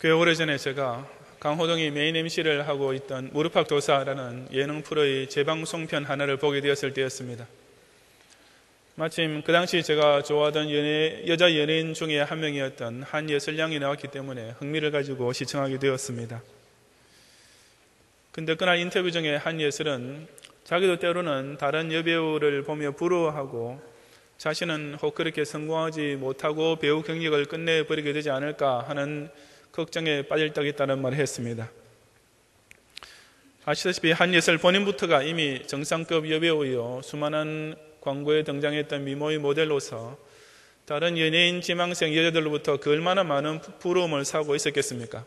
꽤 오래전에 제가 강호동이 메인 MC를 하고 있던 무릎팍 도사라는 예능 프로의 재방송편 하나를 보게 되었을 때였습니다. 마침 그 당시 제가 좋아하던 여자 연예인 중에 한 명이었던 한예슬 양이 나왔기 때문에 흥미를 가지고 시청하게 되었습니다. 근데 그날 인터뷰 중에 한예슬은 자기도 때로는 다른 여배우를 보며 부러워하고 자신은 혹 그렇게 성공하지 못하고 배우 경력을 끝내버리게 되지 않을까 하는 걱정에 빠질 떡 있다는 말을 했습니다. 아시다시피 한예슬 본인부터가 이미 정상급 여배우이요 수많은 광고에 등장했던 미모의 모델로서 다른 연예인 지망생 여자들로부터 그 얼마나 많은 부러움을 사고 있었겠습니까?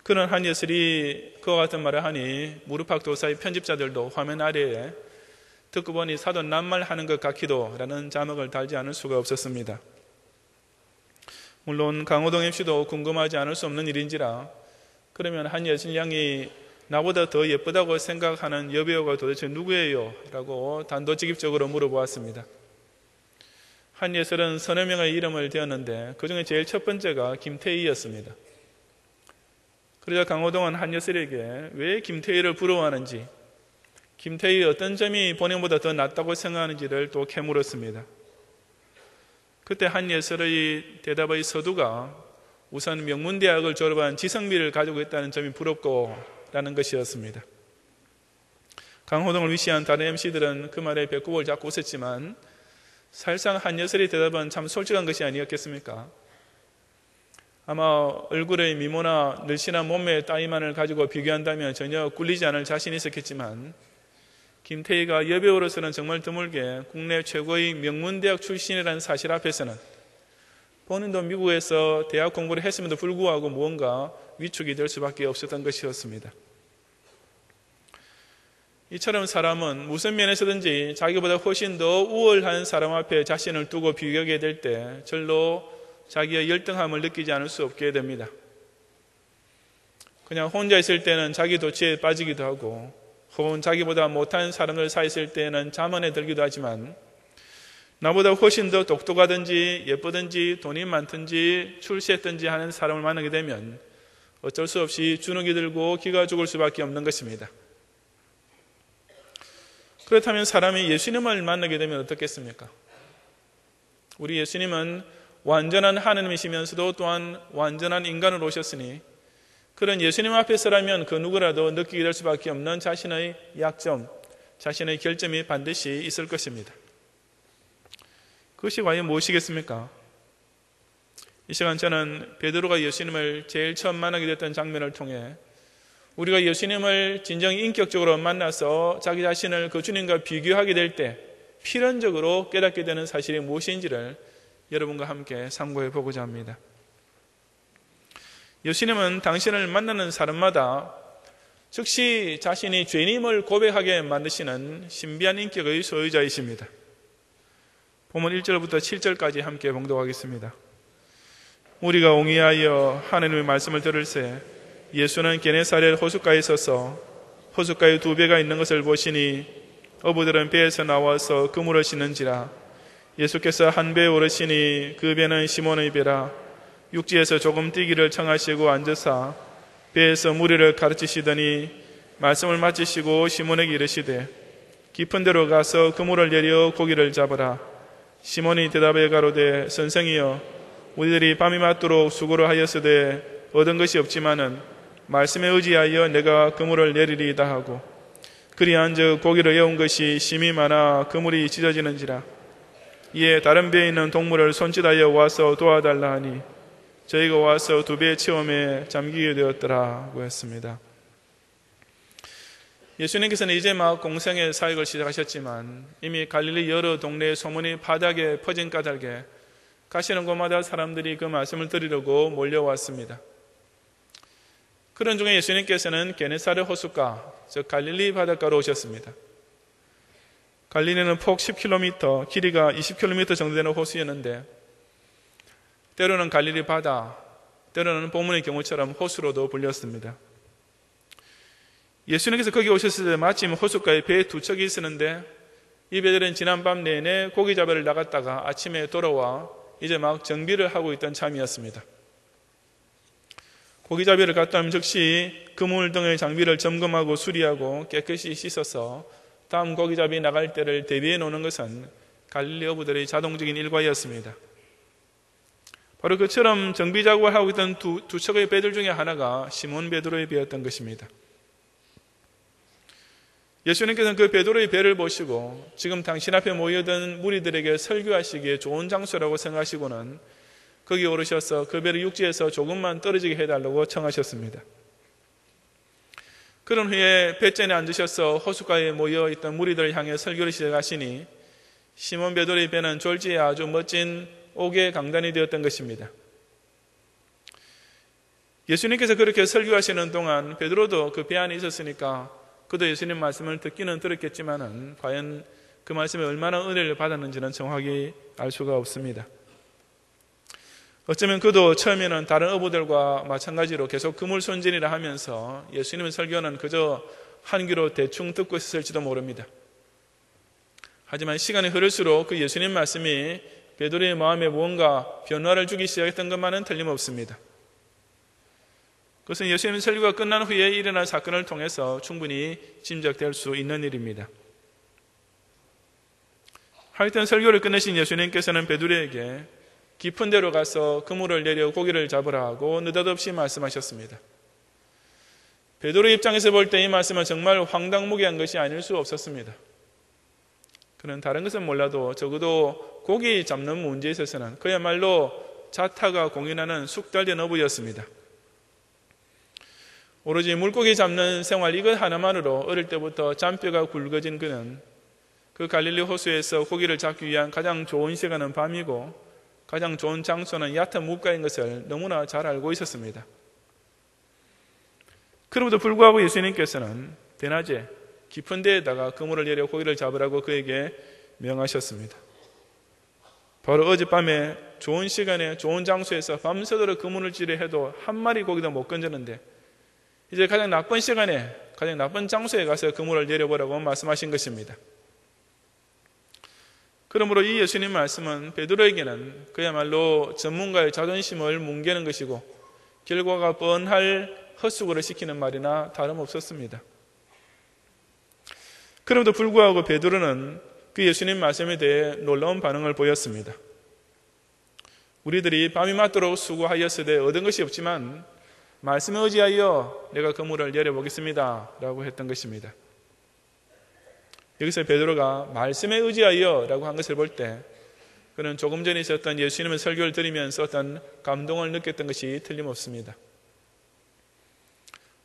그런 한예슬이 그와 같은 말을 하니 무릎팍 도사의 편집자들도 화면 아래에 듣고 보니 사도 낱말하는 것 같기도 라는 자막을 달지 않을 수가 없었습니다. 물론 강호동 MC도 궁금하지 않을 수 없는 일인지라 그러면 한예슬 양이 나보다 더 예쁘다고 생각하는 여배우가 도대체 누구예요? 라고 단도직입적으로 물어보았습니다. 한예슬은 서너 명의 이름을 대었는데 그 중에 제일 첫 번째가 김태희였습니다. 그러자 강호동은 한예슬에게 왜 김태희를 부러워하는지, 김태희의 어떤 점이 본인보다 더 낫다고 생각하는지를 또 캐물었습니다. 그때 한예슬의 대답의 서두가 우선 명문대학을 졸업한 지성미를 가지고 있다는 점이 부럽고 라는 것이었습니다. 강호동을 위시한 다른 MC들은 그 말에 배꼽을 잡고 웃었지만 사실상 한예슬의 대답은 참 솔직한 것이 아니었겠습니까? 아마 얼굴의 미모나 늘씬한 몸매의 따위만을 가지고 비교한다면 전혀 꿀리지 않을 자신이 있었겠지만 김태희가 여배우로서는 정말 드물게 국내 최고의 명문대학 출신이라는 사실 앞에서는 본인도 미국에서 대학 공부를 했음에도 불구하고 무언가 위축이 될 수밖에 없었던 것이었습니다. 이처럼 사람은 무슨 면에서든지 자기보다 훨씬 더 우월한 사람 앞에 자신을 두고 비교하게 될 때 절로 자기의 열등함을 느끼지 않을 수 없게 됩니다. 그냥 혼자 있을 때는 자기 도취에 빠지기도 하고 혹은 자기보다 못한 사람들 사이에 있을 때는 자만에 들기도 하지만 나보다 훨씬 더 똑똑하든지 예쁘든지 돈이 많든지 출세했든지 하는 사람을 만나게 되면 어쩔 수 없이 주눅이 들고 기가 죽을 수밖에 없는 것입니다. 그렇다면 사람이 예수님을 만나게 되면 어떻겠습니까? 우리 예수님은 완전한 하나님이시면서도 또한 완전한 인간으로 오셨으니 그런 예수님 앞에서라면 그 누구라도 느끼게 될 수밖에 없는 자신의 약점, 자신의 결점이 반드시 있을 것입니다. 그것이 과연 무엇이겠습니까? 이 시간 저는 베드로가 예수님을 제일 처음 만나게 됐던 장면을 통해 우리가 예수님을 진정 인격적으로 만나서 자기 자신을 그 주님과 비교하게 될 때 필연적으로 깨닫게 되는 사실이 무엇인지를 여러분과 함께 상고해 보고자 합니다. 예수님은 당신을 만나는 사람마다 즉시 자신이 죄인임을 고백하게 만드시는 신비한 인격의 소유자이십니다. 본문 1절부터 7절까지 함께 봉독하겠습니다. 우리가 옹이하여 하나님의 말씀을 들을새 예수는 게네사렛 호숫가에 서서 호숫가에 두 배가 있는 것을 보시니 어부들은 배에서 나와서 그물을 씻는지라. 예수께서 한 배에 오르시니 그 배는 시몬의 배라. 육지에서 조금 뛰기를 청하시고 앉으사 배에서 무리를 가르치시더니 말씀을 마치시고 시몬에게 이르시되 깊은 데로 가서 그물을 내려 고기를 잡으라. 시몬이 대답해 가로되 선생이여 우리들이 밤이 맞도록 수고를 하였으되 얻은 것이 없지만은 말씀에 의지하여 내가 그물을 내리리이다 하고 그리한즉 고기를 에운 것이 심이 많아 그물이 찢어지는지라. 이에 다른 배에 있는 동물을 손짓하여 와서 도와달라 하니 저희가 와서 두 배의 체험에 잠기게 되었더라고 했습니다. 예수님께서는 이제 막 공생의 사역을 시작하셨지만 이미 갈릴리 여러 동네의 소문이 바닥에 퍼진 까닭에 가시는 곳마다 사람들이 그 말씀을 들으려고 몰려왔습니다. 그런 중에 예수님께서는 게네사렛 호숫가, 즉 갈릴리 바닷가로 오셨습니다. 갈릴리는 폭 10km, 길이가 20km 정도 되는 호수였는데 때로는 갈릴리 바다, 때로는 본문의 경우처럼 호수로도 불렸습니다. 예수님께서 거기 오셨을 때 마침 호숫가에 배 두 척이 있었는데 이 배들은 지난밤 내내 고기 잡으러 나갔다가 아침에 돌아와 이제 막 정비를 하고 있던 참이었습니다. 고기잡이를 갔다 오면 즉시 그물 등의 장비를 점검하고 수리하고 깨끗이 씻어서 다음 고기잡이 나갈 때를 대비해 놓는 것은 갈릴리 어부들의 자동적인 일과였습니다. 바로 그처럼 정비작업을 하고 있던 두 척의 배들 중에 하나가 시몬 베드로의 배였던 것입니다. 예수님께서는 그 베드로의 배를 보시고 지금 당신 앞에 모여든 무리들에게 설교하시기에 좋은 장소라고 생각하시고는 거기 오르셔서 그 배를 육지에서 조금만 떨어지게 해달라고 청하셨습니다. 그런 후에 배전에 앉으셔서 호숫가에 모여있던 무리들을 향해 설교를 시작하시니 시몬 베드로의 배는 졸지에 아주 멋진 옥의 강단이 되었던 것입니다. 예수님께서 그렇게 설교하시는 동안 베드로도 그 배 안에 있었으니까 그도 예수님 말씀을 듣기는 들었겠지만은 과연 그 말씀에 얼마나 은혜를 받았는지는 정확히 알 수가 없습니다. 어쩌면 그도 처음에는 다른 어부들과 마찬가지로 계속 그물 손질이라 하면서 예수님의 설교는 그저 한 귀로 대충 듣고 있었을지도 모릅니다. 하지만 시간이 흐를수록 그 예수님 말씀이 베드로의 마음에 무언가 변화를 주기 시작했던 것만은 틀림없습니다. 그것은 예수님의 설교가 끝난 후에 일어난 사건을 통해서 충분히 짐작될 수 있는 일입니다. 하여튼 설교를 끝내신 예수님께서는 베드로에게 깊은 데로 가서 그물을 내려 고기를 잡으라 하고 느닷없이 말씀하셨습니다. 베드로의 입장에서 볼 때 이 말씀은 정말 황당무계한 것이 아닐 수 없었습니다. 그는 다른 것은 몰라도 적어도 고기 잡는 문제에 있어서는 그야말로 자타가 공인하는 숙달된 어부였습니다. 오로지 물고기 잡는 생활 이것 하나만으로 어릴 때부터 잔뼈가 굵어진 그는 그 갈릴리 호수에서 고기를 잡기 위한 가장 좋은 시간은 밤이고 가장 좋은 장소는 얕은 물가인 것을 너무나 잘 알고 있었습니다. 그럼에도 불구하고 예수님께서는 대낮에 깊은 데에다가 그물을 내려 고기를 잡으라고 그에게 명하셨습니다. 바로 어젯밤에 좋은 시간에 좋은 장소에서 밤새도록 그물을 찌려 해도 한 마리 고기도 못 건졌는데 이제 가장 나쁜 시간에 가장 나쁜 장소에 가서 그물을 내려보라고 말씀하신 것입니다. 그러므로 이 예수님 말씀은 베드로에게는 그야말로 전문가의 자존심을 뭉개는 것이고 결과가 뻔할 헛수고를 시키는 말이나 다름없었습니다. 그럼에도 불구하고 베드로는 그 예수님 말씀에 대해 놀라운 반응을 보였습니다. 우리들이 밤이 맞도록 수고하였으되 얻은 것이 없지만 말씀에 의지하여 내가 그물을 내려보겠습니다 라고 했던 것입니다. 여기서 베드로가 말씀에 의지하여 라고 한 것을 볼 때 그는 조금 전에 있었던 예수님의 설교를 들으면서 어떤 감동을 느꼈던 것이 틀림없습니다.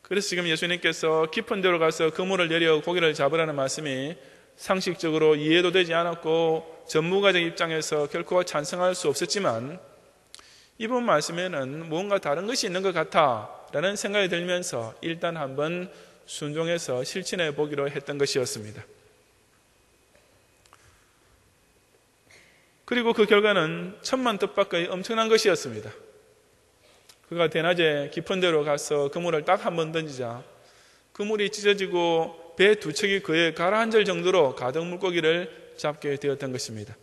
그래서 지금 예수님께서 깊은 데로 가서 그물을 내려 고기를 잡으라는 말씀이 상식적으로 이해도 되지 않았고 전문가적 입장에서 결코 찬성할 수 없었지만 이번 말씀에는 무언가 다른 것이 있는 것 같아 라는 생각이 들면서 일단 한번 순종해서 실천해 보기로 했던 것이었습니다. 그리고 그 결과는 천만 뜻밖의 엄청난 것이었습니다. 그가 대낮에 깊은 데로 가서 그물을 딱 한 번 던지자 그물이 찢어지고 배 두 척이 그에 가라앉을 정도로 가득 물고기를 잡게 되었던 것입니다.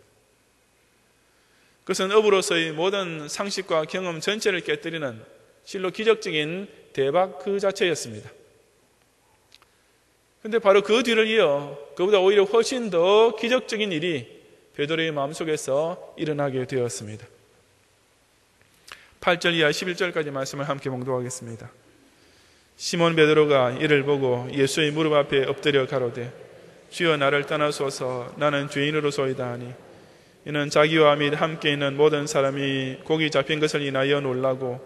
그것은 어부로서의 모든 상식과 경험 전체를 깨뜨리는 실로 기적적인 대박 그 자체였습니다. 그런데 바로 그 뒤를 이어 그보다 오히려 훨씬 더 기적적인 일이 베드로의 마음속에서 일어나게 되었습니다. 8절 이하 11절까지 말씀을 함께 봉독하겠습니다. 시몬 베드로가 이를 보고 예수의 무릎 앞에 엎드려 가로되 주여 나를 떠나소서 나는 죄인으로소이다 하니 이는 자기와 및 함께 있는 모든 사람이 고기 잡힌 것을 인하여 놀라고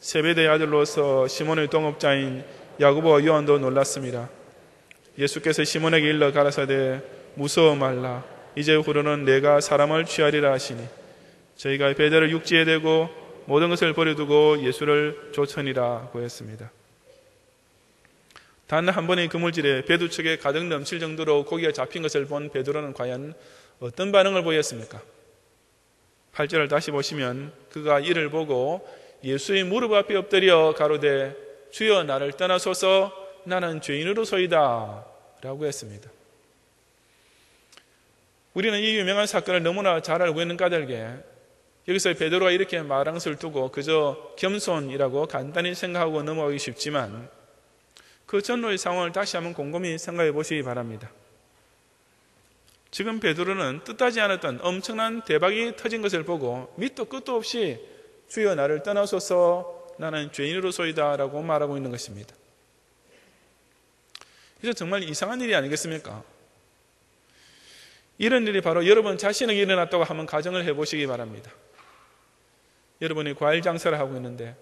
세베대의 아들로서 시몬의 동업자인 야고보와 요한도 놀랐습니다. 예수께서 시몬에게 일러 가라사대 무서워 말라 이제후로는 내가 사람을 취하리라 하시니 저희가 배대를 육지에 대고 모든 것을 버려두고 예수를 쫓으니라고 했습니다. 단 한 번의 그물질에 배 두 척에 가득 넘칠 정도로 고기가 잡힌 것을 본 베드로는 과연 어떤 반응을 보였습니까? 8절을 다시 보시면 그가 이를 보고 예수의 무릎 앞에 엎드려 가로되 주여 나를 떠나소서 나는 죄인으로소이다 라고 했습니다. 우리는 이 유명한 사건을 너무나 잘 알고 있는 까닭에 여기서 베드로가 이렇게 말한 것을 두고 그저 겸손이라고 간단히 생각하고 넘어가기 쉽지만 그 전후의 상황을 다시 한번 곰곰이 생각해 보시기 바랍니다. 지금 베드로는 뜻하지 않았던 엄청난 대박이 터진 것을 보고 밑도 끝도 없이 주여 나를 떠나소서 나는 죄인으로소이다 라고 말하고 있는 것입니다. 이제 정말 이상한 일이 아니겠습니까? 이런 일이 바로 여러분 자신에게 일어났다고 한번 가정을 해보시기 바랍니다. 여러분이 과일 장사를 하고 있는데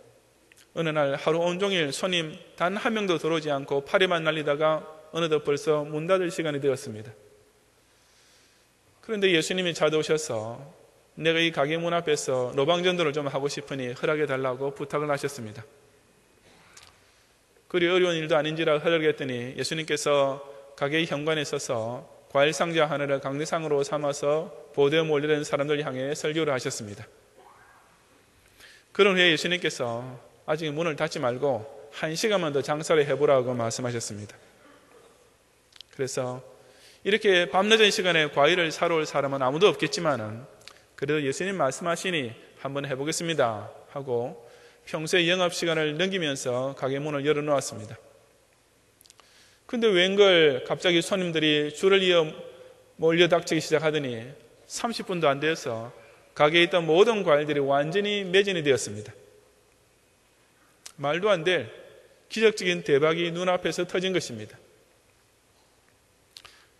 어느 날 하루 온종일 손님 단 한 명도 들어오지 않고 파리만 날리다가 어느덧 벌써 문 닫을 시간이 되었습니다. 그런데 예수님이 찾아오셔서 내가 이 가게 문 앞에서 노방전도를 좀 하고 싶으니 허락해 달라고 부탁을 하셨습니다. 그리 어려운 일도 아닌지라 허락했더니 예수님께서 가게의 현관에 서서 과일 상자 하나를 강대상으로 삼아서 보도에 몰려든 사람들 향해 설교를 하셨습니다. 그런 후에 예수님께서 아직 문을 닫지 말고 1시간만 더 장사를 해보라고 말씀하셨습니다. 그래서 이렇게 밤늦은 시간에 과일을 사러 올 사람은 아무도 없겠지만은 그래도 예수님 말씀하시니 한번 해보겠습니다 하고 평소의 영업시간을 넘기면서 가게 문을 열어놓았습니다. 근데 웬걸 갑자기 손님들이 줄을 이어 몰려닥치기 시작하더니 30분도 안 되어서 가게에 있던 모든 과일들이 완전히 매진이 되었습니다. 말도 안 될 기적적인 대박이 눈앞에서 터진 것입니다.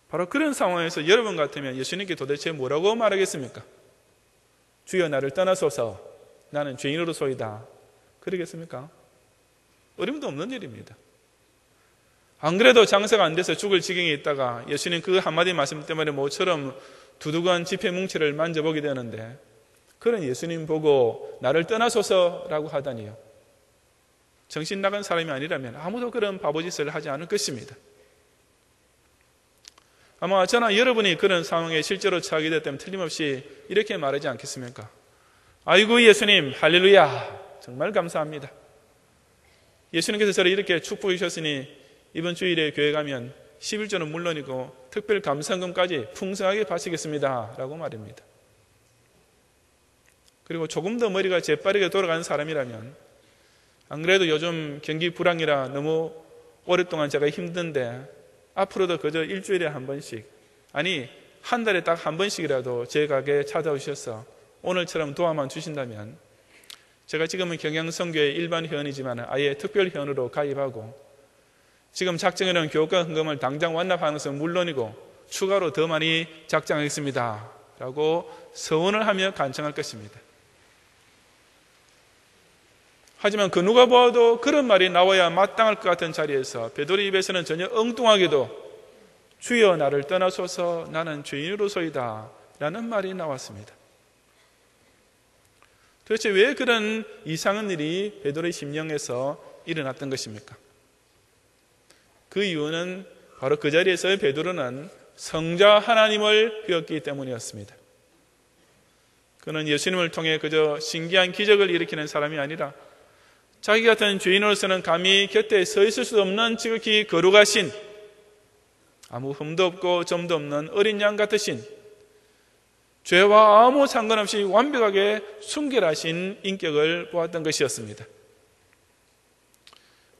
바로 그런 상황에서 여러분 같으면 예수님께 도대체 뭐라고 말하겠습니까? 주여 나를 떠나소서 나는 죄인으로소이다. 그러겠습니까? 어림도 없는 일입니다. 안 그래도 장사가 안 돼서 죽을 지경에 있다가 예수님 그 한마디 말씀 때문에 모처럼 두둑한 지폐 뭉치를 만져보게 되는데 그런 예수님 보고 나를 떠나소서라고 하다니요. 정신 나간 사람이 아니라면 아무도 그런 바보짓을 하지 않을 것입니다. 아마 저나 여러분이 그런 상황에 실제로 처하게 됐다면 틀림없이 이렇게 말하지 않겠습니까? 아이고 예수님 할렐루야 정말 감사합니다. 예수님께서 저를 이렇게 축복해 주셨으니 이번 주일에 교회 가면 11조는 물론이고 특별 감사금까지 풍성하게 바치겠습니다 라고 말입니다. 그리고 조금 더 머리가 재빠르게 돌아가는 사람이라면 안 그래도 요즘 경기 불황이라 너무 오랫동안 제가 힘든데 앞으로도 그저 일주일에 한 번씩 아니 한 달에 딱 한 번씩이라도 제 가게에 찾아오셔서 오늘처럼 도와만 주신다면 제가 지금은 경양선교의 일반 회원이지만 아예 특별 회원으로 가입하고 지금 작정해놓은 교육과 헌금을 당장 완납하는 것은 물론이고 추가로 더 많이 작정하겠습니다 라고 서원을 하며 간청할 것입니다. 하지만 그 누가 보아도 그런 말이 나와야 마땅할 것 같은 자리에서 베드로 입에서는 전혀 엉뚱하게도 주여 나를 떠나소서 나는 죄인으로소이다 라는 말이 나왔습니다. 도대체 왜 그런 이상한 일이 베드로의 심령에서 일어났던 것입니까? 그 이유는 바로 그 자리에서 베드로는 성자 하나님을 배웠기 때문이었습니다. 그는 예수님을 통해 그저 신기한 기적을 일으키는 사람이 아니라 자기 같은 죄인으로서는 감히 곁에 서 있을 수 없는 지극히 거룩하신 아무 흠도 없고 점도 없는 어린 양 같으신 죄와 아무 상관없이 완벽하게 순결하신 인격을 보았던 것이었습니다.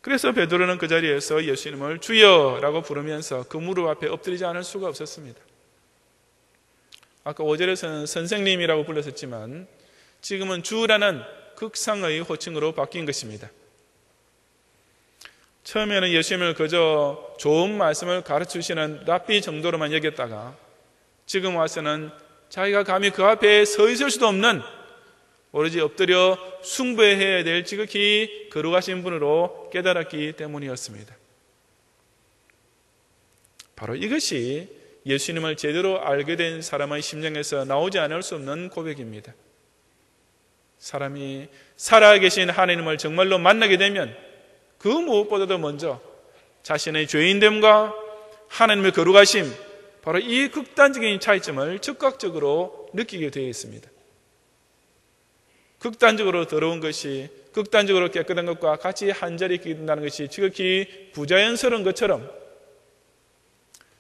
그래서 베드로는 그 자리에서 예수님을 주여라고 부르면서 그 무릎 앞에 엎드리지 않을 수가 없었습니다. 아까 5절에서는 선생님이라고 불렀었지만 지금은 주라는 극상의 호칭으로 바뀐 것입니다. 처음에는 예수님을 그저 좋은 말씀을 가르치시는 랍비 정도로만 여겼다가 지금 와서는 자기가 감히 그 앞에 서 있을 수도 없는 오로지 엎드려 숭배해야 될 지극히 거룩하신 분으로 깨달았기 때문이었습니다. 바로 이것이 예수님을 제대로 알게 된 사람의 심령에서 나오지 않을 수 없는 고백입니다. 사람이 살아계신 하나님을 정말로 만나게 되면 그 무엇보다도 먼저 자신의 죄인됨과 하나님의 거룩하심, 바로 이 극단적인 차이점을 즉각적으로 느끼게 되어 있습니다. 극단적으로 더러운 것이 극단적으로 깨끗한 것과 같이 한자리 있게 된다는 것이 지극히 부자연스러운 것처럼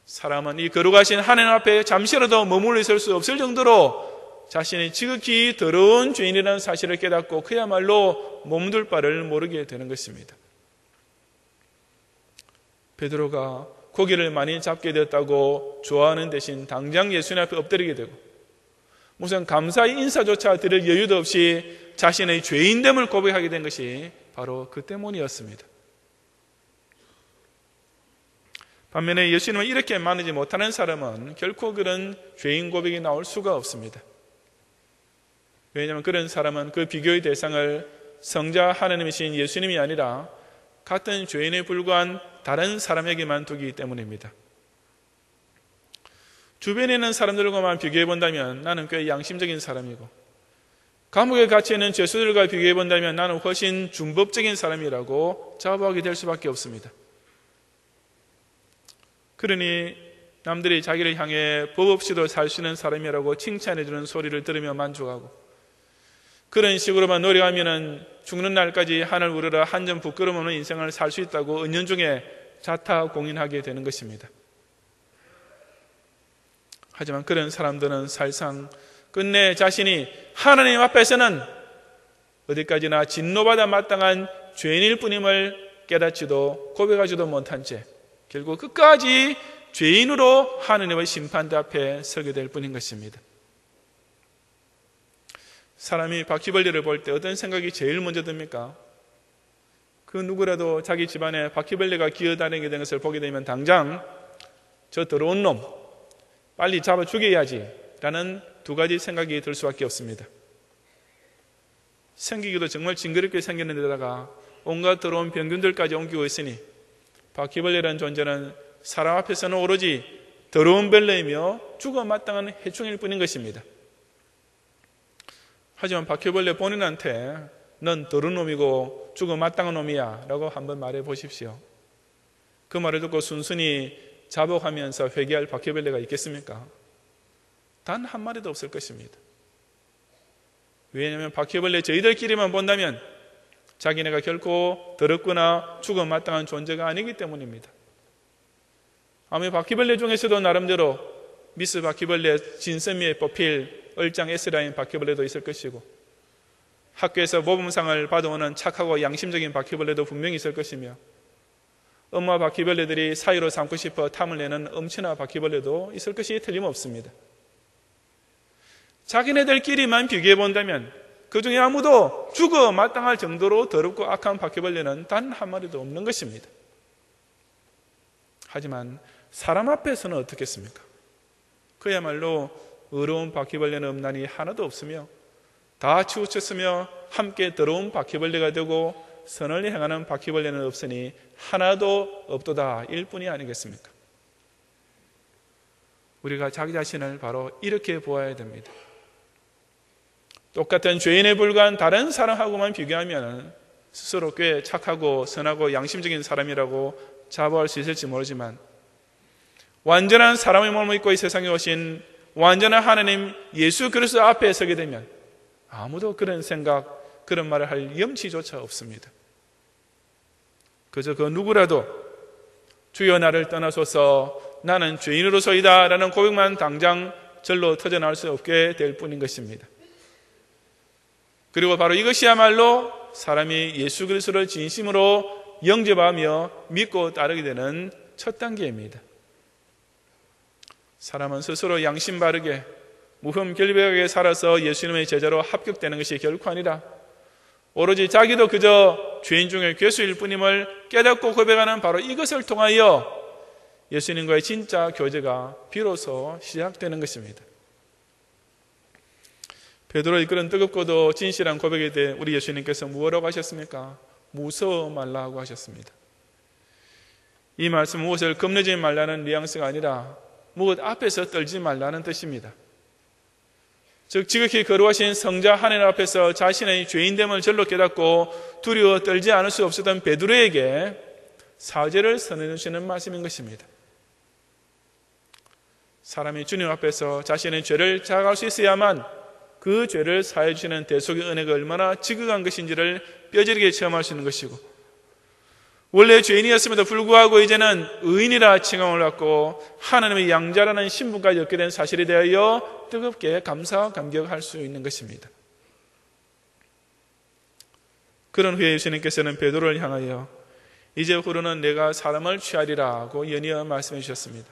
사람은 이 거룩하신 하나님 앞에 잠시라도 머물러 있을 수 없을 정도로 자신이 지극히 더러운 죄인이라는 사실을 깨닫고 그야말로 몸둘 바를 모르게 되는 것입니다. 베드로가 고기를 많이 잡게 되었다고 좋아하는 대신 당장 예수님 앞에 엎드리게 되고 무슨 감사의 인사조차 드릴 여유도 없이 자신의 죄인됨을 고백하게 된 것이 바로 그 때문이었습니다. 반면에 예수님은 이렇게 많지 못하는 사람은 결코 그런 죄인 고백이 나올 수가 없습니다. 왜냐하면 그런 사람은 그 비교의 대상을 성자 하나님이신 예수님이 아니라 같은 죄인에 불과한 다른 사람에게만 두기 때문입니다. 주변에 있는 사람들과만 비교해 본다면 나는 꽤 양심적인 사람이고, 감옥에 갇혀 있는 죄수들과 비교해 본다면 나는 훨씬 준법적인 사람이라고 자부하게 될 수밖에 없습니다. 그러니 남들이 자기를 향해 법 없이도 살 수 있는 사람이라고 칭찬해 주는 소리를 들으며 만족하고, 그런 식으로만 노력하면 죽는 날까지 하늘 우러러 한 점 부끄러움 없는 인생을 살 수 있다고 은연중에 자타공인하게 되는 것입니다. 하지만 그런 사람들은 사실상 끝내 자신이 하나님 앞에서는 어디까지나 진노받아 마땅한 죄인일 뿐임을 깨닫지도 고백하지도 못한 채 결국 끝까지 죄인으로 하느님의 심판대 앞에 서게 될 뿐인 것입니다. 사람이 바퀴벌레를 볼 때 어떤 생각이 제일 먼저 듭니까? 그 누구라도 자기 집안에 바퀴벌레가 기어다니게 된 것을 보게 되면 당장 저 더러운 놈 빨리 잡아 죽여야지 라는 두 가지 생각이 들 수밖에 없습니다. 생기기도 정말 징그럽게 생겼는데다가 온갖 더러운 병균들까지 옮기고 있으니 바퀴벌레라는 존재는 사람 앞에서는 오로지 더러운 벌레이며 죽어 마땅한 해충일 뿐인 것입니다. 하지만 바퀴벌레 본인한테 넌 더러운 놈이고 죽어 마땅한 놈이야 라고 한번 말해 보십시오. 그 말을 듣고 순순히 자복하면서 회개할 바퀴벌레가 있겠습니까? 단 한 마리도 없을 것입니다. 왜냐하면 바퀴벌레 저희들끼리만 본다면 자기네가 결코 더럽거나 죽어 마땅한 존재가 아니기 때문입니다. 아무리 바퀴벌레 중에서도 나름대로 미스 바퀴벌레 진선미에 뽑힐 얼짱 S라인 바퀴벌레도 있을 것이고, 학교에서 모범상을 받아오는 착하고 양심적인 바퀴벌레도 분명히 있을 것이며, 엄마 바퀴벌레들이 사이로 삼고 싶어 탐을 내는 엄친아 바퀴벌레도 있을 것이 틀림없습니다. 자기네들끼리만 비교해 본다면 그 중에 아무도 죽어 마땅할 정도로 더럽고 악한 바퀴벌레는 단 한 마리도 없는 것입니다. 하지만 사람 앞에서는 어떻겠습니까? 그야말로 의로운 바퀴벌레는 없나니 하나도 없으며 다 치우쳤으며 함께 더러운 바퀴벌레가 되고 선을 행하는 바퀴벌레는 없으니 하나도 없도다 일 뿐이 아니겠습니까? 우리가 자기 자신을 바로 이렇게 보아야 됩니다. 똑같은 죄인에 불과한 다른 사람하고만 비교하면 스스로 꽤 착하고 선하고 양심적인 사람이라고 자부할 수 있을지 모르지만, 완전한 사람의 몸을 입고 이 세상에 오신 완전한 하나님 예수 그리스도 앞에 서게 되면 아무도 그런 생각, 그런 말을 할 염치조차 없습니다. 그저 그 누구라도 주여 나를 떠나소서 나는 죄인으로서이다 라는 고백만 당장 절로 터져나올 수 없게 될 뿐인 것입니다. 그리고 바로 이것이야말로 사람이 예수 그리스도를 진심으로 영접하며 믿고 따르게 되는 첫 단계입니다. 사람은 스스로 양심 바르게 무흠결백하게 살아서 예수님의 제자로 합격되는 것이 결코 아니라 오로지 자기도 그저 죄인 중에 괴수일 뿐임을 깨닫고 고백하는 바로 이것을 통하여 예수님과의 진짜 교제가 비로소 시작되는 것입니다. 베드로의 그런 뜨겁고도 진실한 고백에 대해 우리 예수님께서 무엇라고 하셨습니까? 무서워 말라고 하셨습니다. 이 말씀 무엇을 겁내지 말라는 뉘앙스가 아니라 무엇 앞에서 떨지 말라는 뜻입니다. 즉 지극히 거룩하신 성자 하나님 앞에서 자신의 죄인됨을 절로 깨닫고 두려워 떨지 않을 수 없었던 베드로에게 사죄를 선언해 주시는 말씀인 것입니다. 사람이 주님 앞에서 자신의 죄를 자각할 수 있어야만 그 죄를 사해 주시는 대속의 은혜가 얼마나 지극한 것인지를 뼈저리게 체험할 수 있는 것이고, 원래 죄인이었음에도 불구하고 이제는 의인이라 칭함을 받고 하나님의 양자라는 신분까지 얻게 된 사실에 대하여 뜨겁게 감사 감격할 수 있는 것입니다. 그런 후에 예수님께서는 베드로를 향하여 이제 후로는 내가 사람을 취하리라고 연이어 말씀해 주셨습니다.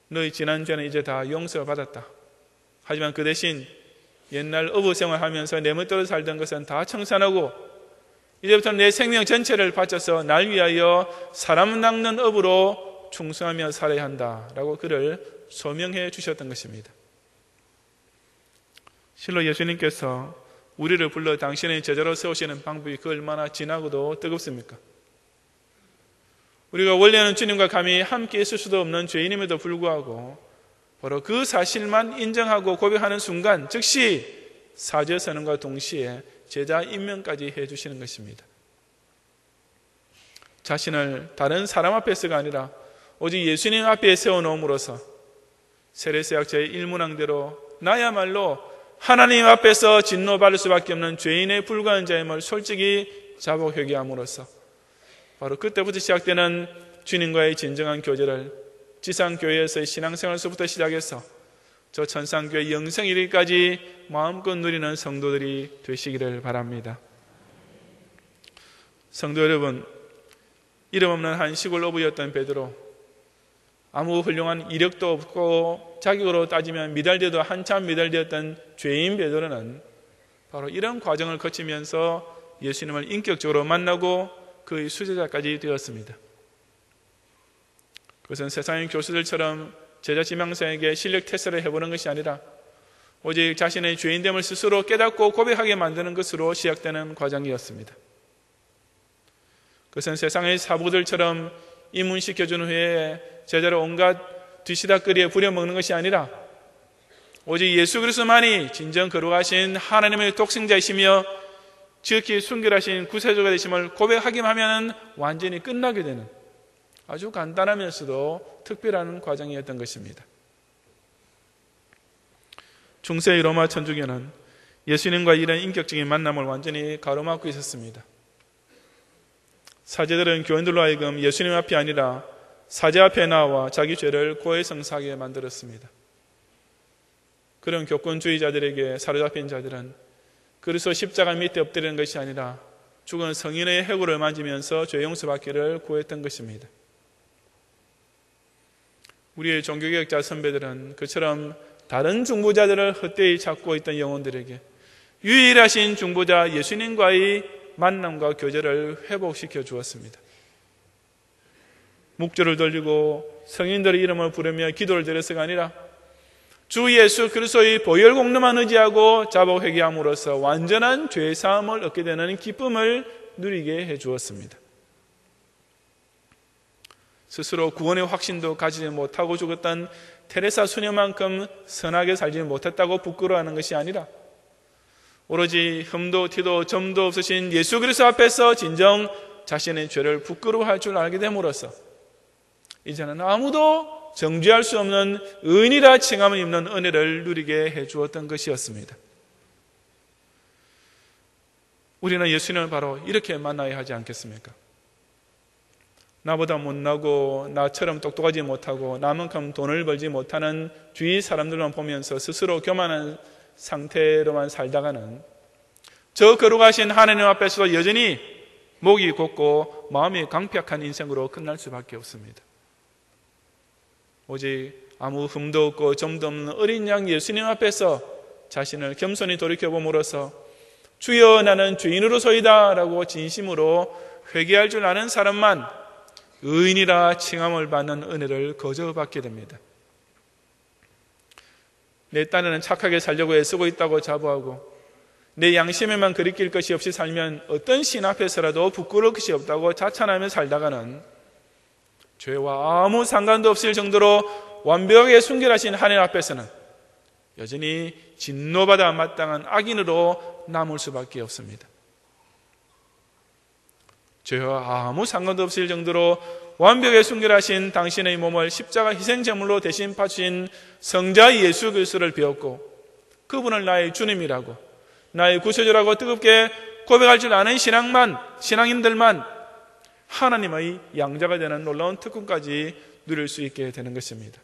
너희 지난 죄는 이제 다 용서받았다. 하지만 그 대신 옛날 어부 생활하면서 내 멋대로 살던 것은 다 청산하고 이제부터 내 생명 전체를 바쳐서 날 위하여 사람 낚는 업으로 충성하며 살아야 한다라고 그를 소명해 주셨던 것입니다. 실로 예수님께서 우리를 불러 당신의 제자로 세우시는 방법이 그 얼마나 진하고도 뜨겁습니까? 우리가 원래는 주님과 감히 함께 있을 수도 없는 죄인임에도 불구하고 바로 그 사실만 인정하고 고백하는 순간 즉시 사죄 선언과 동시에 제자 임명까지 해주시는 것입니다. 자신을 다른 사람 앞에서가 아니라 오직 예수님 앞에 세워놓음으로써 세례세약 제1문항대로 나야말로 하나님 앞에서 진노받을 수밖에 없는 죄인에 불과한 자임을 솔직히 자복 회개함으로써 바로 그때부터 시작되는 주님과의 진정한 교제를 지상교회에서의 신앙생활에서부터 시작해서 저 천상교회 영생 이르기까지 마음껏 누리는 성도들이 되시기를 바랍니다. 성도 여러분, 이름 없는 한 시골 어부였던 베드로, 아무 훌륭한 이력도 없고 자격으로 따지면 미달되도 한참 미달되었던 죄인 베드로는 바로 이런 과정을 거치면서 예수님을 인격적으로 만나고 그의 수제자까지 되었습니다. 그것은 세상의 교수들처럼 제자 지망생에게 실력 테스트를 해보는 것이 아니라 오직 자신의 죄인됨을 스스로 깨닫고 고백하게 만드는 것으로 시작되는 과정이었습니다. 그것은 세상의 사부들처럼 입문시켜준 후에 제자로 온갖 뒤시다거리에 부려먹는 것이 아니라 오직 예수 그리스도만이 진정 거룩하신 하나님의 독생자이시며 지극히 순결하신 구세주가 되심을 고백하기만 하면 완전히 끝나게 되는 아주 간단하면서도 특별한 과정이었던 것입니다. 중세의 로마 천주교는 예수님과 이런 인격적인 만남을 완전히 가로막고 있었습니다. 사제들은 교인들로 하여금 예수님 앞이 아니라 사제 앞에 나와 자기 죄를 고해성사하게 만들었습니다. 그런 교권주의자들에게 사로잡힌 자들은 그리스도 십자가 밑에 엎드리는 것이 아니라 죽은 성인의 해골을 만지면서 죄 용서받기를 구했던 것입니다. 우리의 종교개혁자 선배들은 그처럼 다른 중보자들을 헛되이 찾고 있던 영혼들에게 유일하신 중보자 예수님과의 만남과 교제를 회복시켜 주었습니다. 묵주를 돌리고 성인들의 이름을 부르며 기도를 드려서가 아니라 주 예수 그리스도의 보혈 공로만 의지하고 자복 회개함으로써 완전한 죄 사함을 얻게 되는 기쁨을 누리게 해 주었습니다. 스스로 구원의 확신도 가지지 못하고 죽었던 테레사 수녀만큼 선하게 살지 못했다고 부끄러워하는 것이 아니라 오로지 흠도 티도 점도 없으신 예수 그리스도 앞에서 진정 자신의 죄를 부끄러워할 줄 알게 됨으로써 이제는 아무도 정죄할 수 없는 의인이라 칭함을 입는 은혜를 누리게 해주었던 것이었습니다. 우리는 예수님을 바로 이렇게 만나야 하지 않겠습니까? 나보다 못나고 나처럼 똑똑하지 못하고 나만큼 돈을 벌지 못하는 주위 사람들만 보면서 스스로 교만한 상태로만 살다가는 저 거룩하신 하나님 앞에서도 여전히 목이 곧고 마음이 강팍한 인생으로 끝날 수밖에 없습니다. 오직 아무 흠도 없고 점도 없는 어린 양 예수님 앞에서 자신을 겸손히 돌이켜봄으로써 주여 나는 죄인으로소이다 라고 진심으로 회개할 줄 아는 사람만 의인이라 칭함을 받는 은혜를 거저 받게 됩니다. 내 딴에는 착하게 살려고 애쓰고 있다고 자부하고 내 양심에만 거리낄 것이 없이 살면 어떤 신 앞에서라도 부끄러울 것이 없다고 자찬하며 살다가는 죄와 아무 상관도 없을 정도로 완벽하게 순결하신 하나님 앞에서는 여전히 진노받아 마땅한 악인으로 남을 수밖에 없습니다. 죄와 아무 상관도 없을 정도로 완벽하게 순결하신 당신의 몸을 십자가 희생제물로 대신 바친 성자 예수 그리스도를 배웠고 그분을 나의 주님이라고 나의 구세주라고 뜨겁게 고백할 줄 아는 신앙인들만 하나님의 양자가 되는 놀라운 특권까지 누릴 수 있게 되는 것입니다.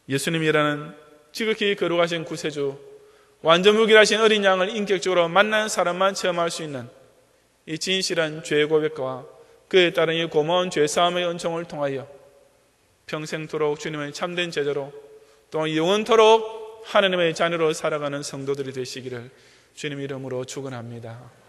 예수님이라는 지극히 거룩하신 구세주, 완전 무결하신 어린 양을 인격적으로 만난 사람만 체험할 수 있는 이 진실한 죄의 고백과 그에 따른 이 고마운 죄사함의 은총을 통하여 평생토록 주님의 참된 제자로 또한 영원토록 하나님의 자녀로 살아가는 성도들이 되시기를 주님 이름으로 축원합니다.